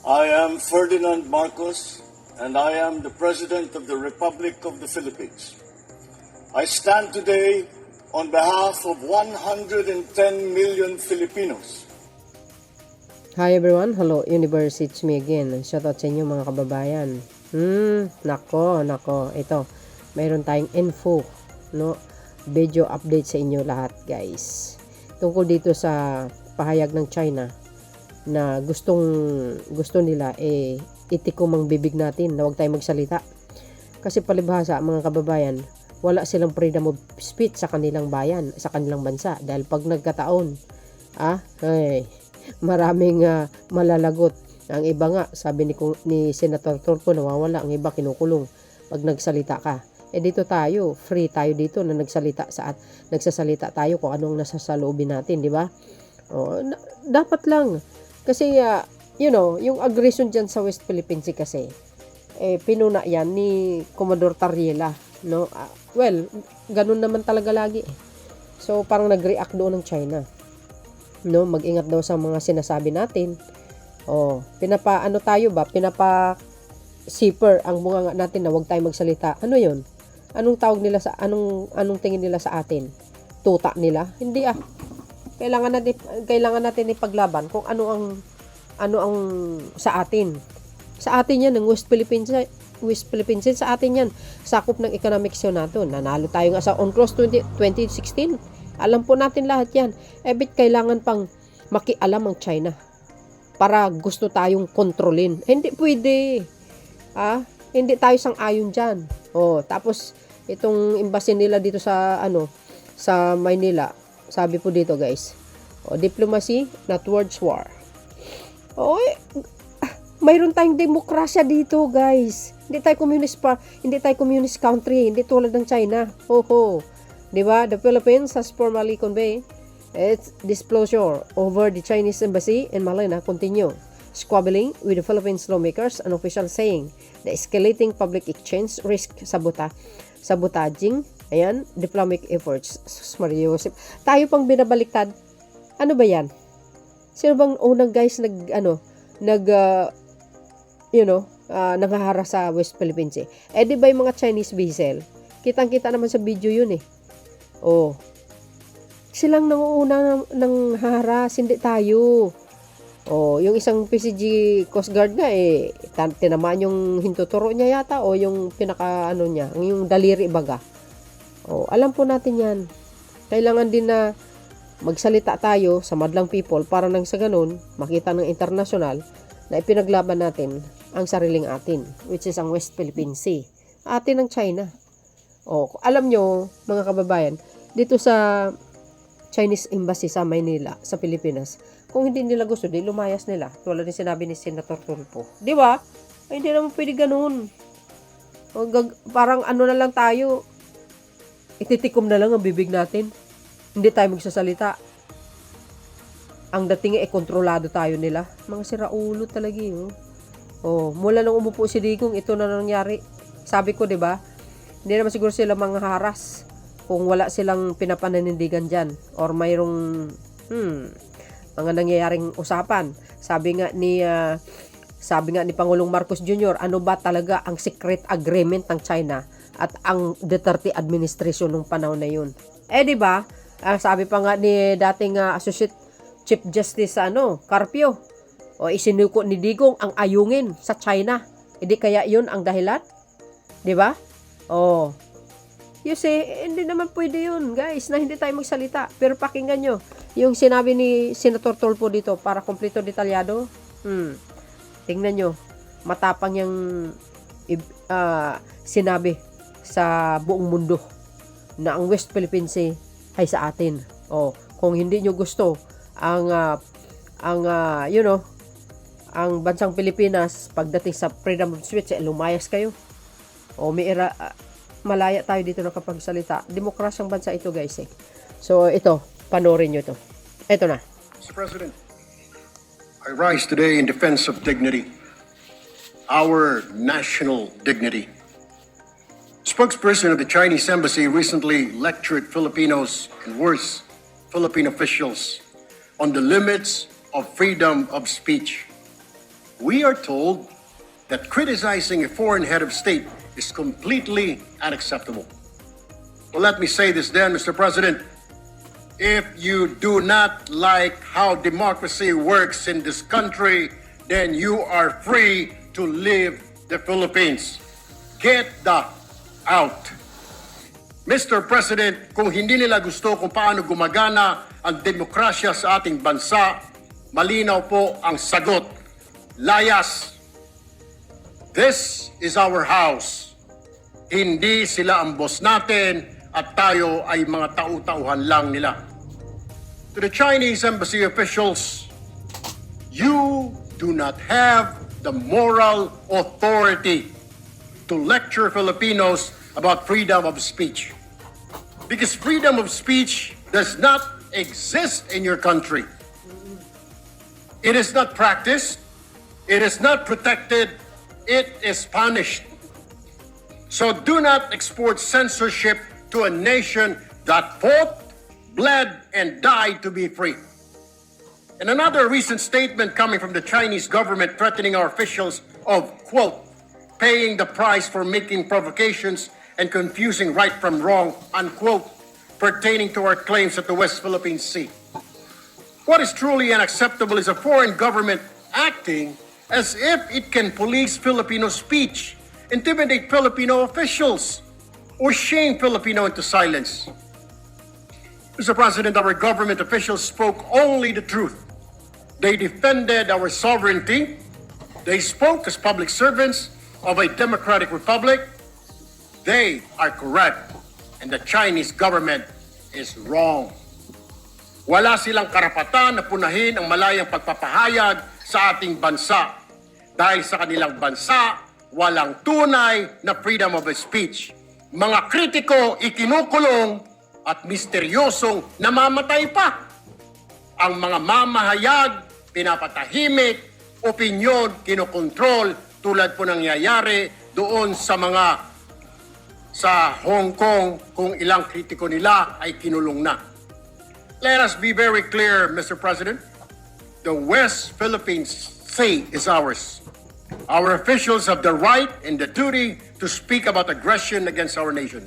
I am Ferdinand Marcos, and I am the President of the Republic of the Philippines. I stand today on behalf of 110 million Filipinos. Hi everyone, hello universe, it's me again. Shoutout sa inyo mga kababayan. Nako, ito. Mayroon tayong info, no? Video update sa inyo lahat, guys. Tungkol dito sa pahayag ng China na gusto nila itikom ang bibig natin na huwag tayong magsalita. Kasi palibhasa mga kababayan, wala silang freedom of speech sa kanilang bayan, sa kanilang bansa. Dahil pag nagkataon, maraming malalagot. Ang iba nga, sabi ni Senator Tulfo, nawawala. Ang iba kinukulong pag nagsalita ka. Dito tayo, free tayo dito na nagsasalita tayo kung anong nasa saloobin natin, di ba? Dapat lang. Kasi, yung aggression dyan sa West Philippine Sea kasi, pinuna yan ni Commodore Tariela, no? Well, ganun naman talaga lagi. So, parang nag-react doon ng China. No, mag-ingat daw sa mga sinasabi natin. Pinapa-zipper ang bunga natin na huwag tayong magsalita. Ano 'yon? Anong tawag nila sa anong tingin nila sa atin? Tuta nila? Hindi Kailangan natin ipaglaban kung ano ang sa atin. Sa atin 'yan ng West Philippines sa atin 'yan. Sakop ng economic zone natin. Nanalo tayo nga sa UNCLOS 2016. Alam po natin lahat 'yan. Bit kailangan pang makialam ang China para gusto tayong kontrolin. Hindi pwede. Hindi tayo sang-ayon diyan. Tapos itong embassy nila dito sa sa Maynila. Sabi po dito, guys. Diplomacy not words war. Mayroon tayong demokrasya dito, guys. Hindi tayo communist country, hindi tulad ng China. Diba? The Philippines has formally conveyed its displeasure over the Chinese embassy in Manila continue squabbling with the Philippines lawmakers and officials saying the escalating public exchange risk sabotaging diplomatic efforts. Mariusip. Tayo pang binabaliktad. Ano ba yan? Sino bang unang guys nanghahara sa West Philippines di ba yung mga Chinese vessel? Kitang-kita naman sa video yun silang nanguuna ng haras, hindi tayo. Yung isang PCG Coast Guard nga tinamaan yung hintuturo niya yata yung pinaka niya, yung daliri baga. Alam po natin yan. Kailangan din na magsalita tayo sa madlang people para nang sa ganun, makita ng internasyonal na ipinaglaban natin ang sariling atin, which is ang West Philippine Sea. Atin ng China. Alam nyo, mga kababayan, dito sa Chinese Embassy sa Maynila, sa Pilipinas, kung hindi nila gusto, di lumayas nila. Tulad din sinabi ni Senator Tulfo. Di ba? Hindi naman pwede ganun. Parang na lang tayo, ititikom na lang ang bibig natin. Hindi tayo magsasalita. Ang dating kontrolado tayo nila. Mga siraulo talaga mula nung umupo si Digong, ito na nangyari. Sabi ko, di ba? Hindi naman siguro sila mga haras kung wala silang pinapananindigan dyan or mayroong mga nangyayaring usapan. Sabi nga ni Pangulong Marcos Jr., ano ba talaga ang secret agreement ng China at ang Duterte administration nung panahon na yun? Di ba? Sabi pa nga ni dating Associate Chief Justice Carpio, isinuko ni Digong ang ayungin sa China. Hindi kaya yun ang dahilan? Di ba? You see, hindi naman pwede yun, guys, na hindi tayo magsalita. Pero pakinggan nyo, yung sinabi ni Senator Tulfo dito, para kompleto detalyado, tingnan nyo, matapang yung sinabi sa buong mundo na ang West Philippine Sea ay sa atin. Kung hindi nyo gusto ang bansang Pilipinas pagdating sa freedom of speech, lumayas kayo. Malaya tayo dito nakapagsalita. Demokrasyang bansa ito, guys. So, ito, panoorin nyo ito. Ito na. Mr. President, I rise today in defense of dignity, our national dignity. Spokesperson of the Chinese Embassy recently lectured Filipinos and worse, Philippine officials on the limits of freedom of speech. we are told that criticizing a foreign head of state is completely unacceptable. Well, let me say this then, Mr. President. If you do not like how democracy works in this country, then you are free to leave the Philippines. Get the out. Mr. President, kung hindi nila gusto kung paano gumagana ang demokrasya sa ating bansa, malinaw po ang sagot. Layas. This is our house. Hindi sila ang boss natin at tayo ay mga tau-tauhan lang nila. To the Chinese embassy officials, you do not have the moral authority to lecture Filipinos about freedom of speech. Because freedom of speech does not exist in your country. It is not practiced. It is not protected. It is punished. So do not export censorship to a nation that fought, bled, and died to be free. And another recent statement coming from the Chinese government threatening our officials of, quote, paying the price for making provocations and confusing right from wrong, unquote, pertaining to our claims at the West Philippine Sea. What is truly unacceptable is a foreign government acting as if it can police Filipino speech, intimidate Filipino officials, or shame Filipino into silence. Mr. President, our government officials spoke only the truth. They defended our sovereignty. They spoke as public servants of a democratic republic. They are correct, and the Chinese government is wrong. Wala silang karapatan na punahin ang malayang pagpapahayag sa ating bansa. Dahil sa kanilang bansa, walang tunay na freedom of speech. Mga kritiko ikinukulong at misteryosong namamatay pa. Ang mga mamahayag, pinapatahimik, opinyon, kinokontrol tulad po nangyayari doon sa Hong Kong kung ilang kritiko nila ay kinulong na. Let us be very clear, Mr. President. The West Philippines Sea is ours. Our officials have the right and the duty to speak about aggression against our nation.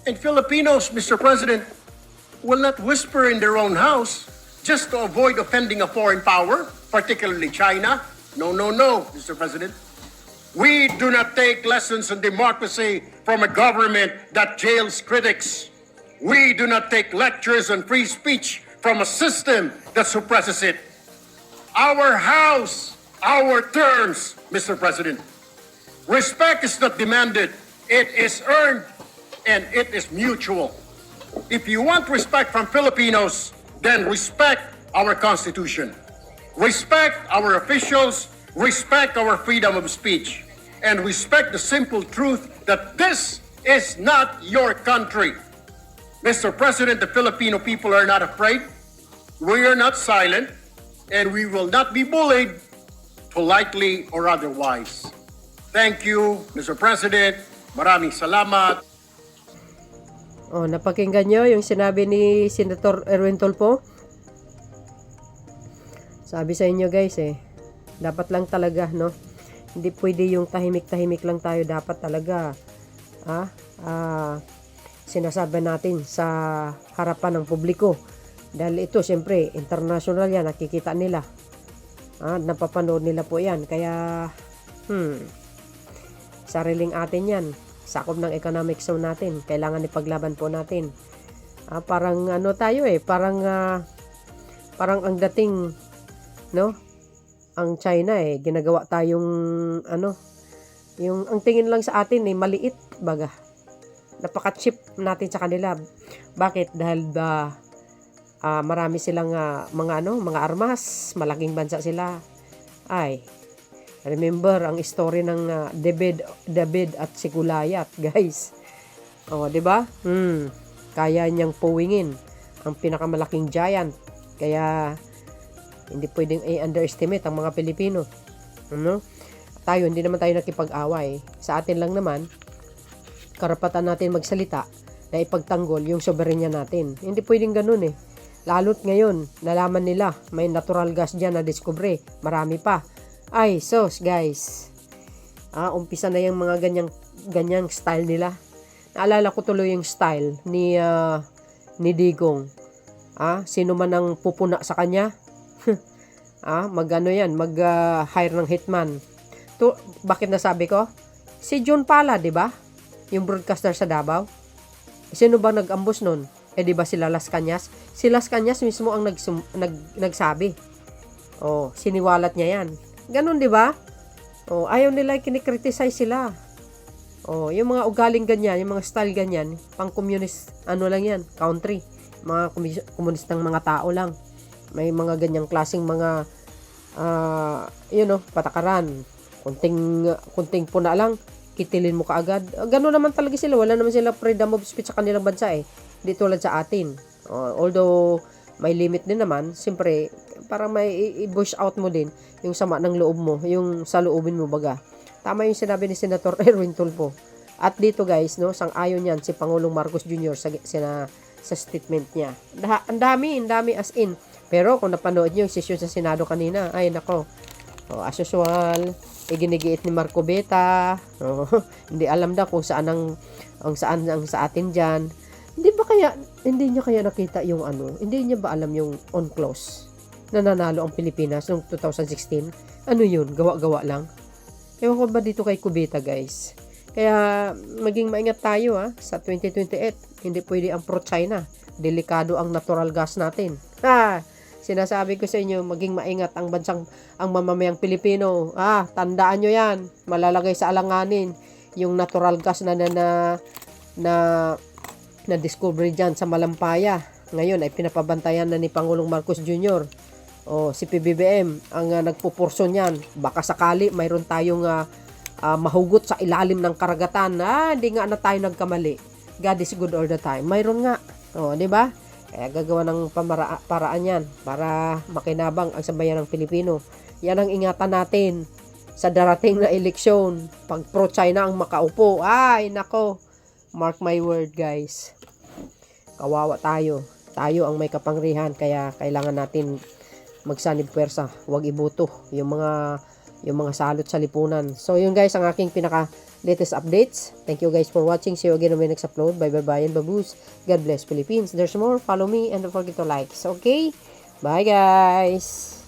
And Filipinos, Mr. President, will not whisper in their own house just to avoid offending a foreign power, particularly China. No, no, no, Mr. President. We do not take lessons on democracy from a government that jails critics. We do not take lectures on free speech from a system that suppresses it. Our house, our terms, Mr. President. Respect is not demanded. It is earned and it is mutual. If you want respect from Filipinos, then respect our Constitution. Respect our officials, respect our freedom of speech, and respect the simple truth that this is not your country. Mr. President, the Filipino people are not afraid. We are not silent, and we will not be bullied, politely or otherwise. Thank you, Mr. President. Maraming salamat. Oh, napakinggan nyo yung sinabi ni Senator Erwin Tulfo? Sabi sa inyo guys dapat lang talaga, no? Hindi pwede yung tahimik-tahimik lang tayo. Dapat talaga, sinasabi natin sa harapan ng publiko. Dahil ito, siyempre, international yan. Nakikita nila. Napapanood nila po yan. Kaya, sariling atin yan. Sakop ng economic zone natin. Kailangan ipaglaban po natin. Parang ano tayo parang ang dating, no? Ang China ginagawa tayong yung ang tingin lang sa atin maliit baga. Napaka-cheap natin sa kanila. Bakit? Dahil marami silang mga armas, malaking bansa sila. Remember ang story ng David at si Goliath, guys. Oh, 'di ba? Kaya niyang puwingin ang pinakamalaking giant. Kaya hindi pwedeng i-underestimate ang mga Pilipino. Tayo, hindi naman tayo nakipag-away. Sa atin lang naman, karapatan natin magsalita na ipagtanggol yung soberenya natin. Hindi pwedeng ganun Lalo't ngayon, nalaman nila, may natural gas dyan na diskubre. Marami pa. Ay, sos, guys. Umpisa na yung mga ganyang style nila. Naalala ko tuloy yung style ni Digong. Sino man ang pupuna sa kanya, mag-hire ng hitman. Bakit nasabi ko? Si John Pala, di ba? Yung broadcaster sa Davao. Sino ba nag-ambos nun? Di ba sila Las Cañas? Si Las Cañas mismo ang nagsabi. Siniwalat niya yan. Ganun, di ba? Ayaw nila kinikriticize sila. Yung mga ugaling ganyan, yung mga style ganyan, pang communist, lang yan, country. Mga komunistang mga tao lang. May mga ganyang klaseng mga, patakaran. Kunting puna lang, kitilin mo kaagad. Ganun naman talaga sila. Wala naman sila freedom of speech sa kanilang bansa Hindi tulad sa atin. Although, may limit din naman, siyempre, para may i-push out mo din yung sama ng loob mo, yung sa loobin mo baga. Tama yung sinabi ni Senator Erwin Tulfo. At dito guys, sang-ayon yan si Pangulong Marcos Jr. sa statement niya. Ang dami as in. Pero kung napanood niyo yung session sa Senado kanina, ay nako. As usual, iginigiit ni Marco Beta. Hindi alam daw kung saan ang sa atin diyan. Hindi niya kaya nakita yung hindi niya ba alam yung on close na nanalo ang Pilipinas noong 2016? Ano yun? Gawa-gawa lang. Ewan ko ba dito kay Cubeta, guys? Kaya, maging maingat tayo, sa 2028. Hindi pwede ang pro-China. Delikado ang natural gas natin. Sinasabi ko sa inyo, maging maingat ang mamamayang Pilipino. Tandaan nyo yan. Malalagay sa alanganin yung natural gas na discover dyan sa Malampaya. Ngayon ay pinapabantayan na ni Pangulong Marcos Jr. Si PBBM ang nagpupurso niyan. Baka sakali mayroon tayong mahugot sa ilalim ng karagatan. Hindi nga na tayo nagkamali. God is good all the time. Mayroon nga. Di ba? Kaya gagawa ng paraan yan para makinabang ang sambayan ng Pilipino. Yan ang ingatan natin sa darating na eleksyon. Pag pro-China ang makaupo. Ay, nako. Mark my word, guys. Kawawa tayo. Tayo ang may kapangyarihan. Kaya kailangan natin magsanib puwersa, huwag ibuto yung mga salot sa lipunan. So yun guys, ang aking pinaka latest updates. Thank you guys for watching. See you again on my next upload. Bye and baboos. God bless Philippines. There's more. Follow me and don't forget to like. Okay? Bye guys.